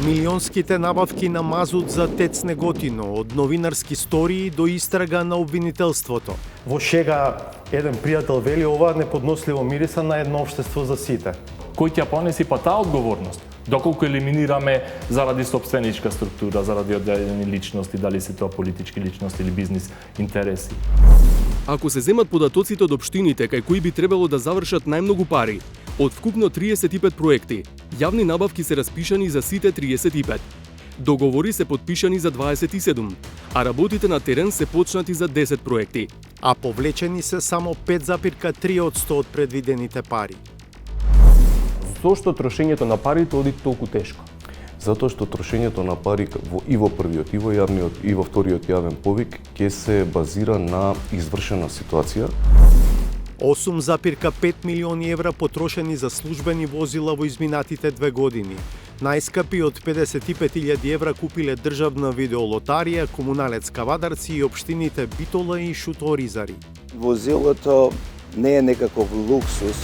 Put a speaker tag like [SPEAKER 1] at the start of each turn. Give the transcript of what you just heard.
[SPEAKER 1] Милионските набавки на мазут за ТЕЦ Неготино, од новинарски стории до истрага на обвинителството.
[SPEAKER 2] Во шега, еден пријател вели, ова неподносливо мириса на едно општество за сите.
[SPEAKER 3] Кој ќе понеси па таа одговорност? Доколку елиминираме заради собственичка структура, заради одредени личности, дали се тоа политички личности или бизнис интереси.
[SPEAKER 4] Ако се земат податоците од општините кај кои би требало да завршат најмногу пари, од вкупно 35 проекти, јавни набавки се распишани за сите 35. Договори се подпишани за 27, а работите на терен се почнати за 10 проекти.
[SPEAKER 1] А повлечени се само 5,3% од предвидените пари.
[SPEAKER 5] Зошто трошењето на парите оди толку тешко?
[SPEAKER 6] Затоа што трошењето на пари и во првиот, и во јавниот, и во вториот јавен повик ќе се базира на извршена ситуација.
[SPEAKER 1] 8,5 милиони евра потрошени за службени возила во изминатите 2 години. Најскапи од 55.000 евра купиле државна видеолотарија, комуналец Кавадарци и општините Битола и Шуторизари.
[SPEAKER 7] Возилото не е некаков луксус,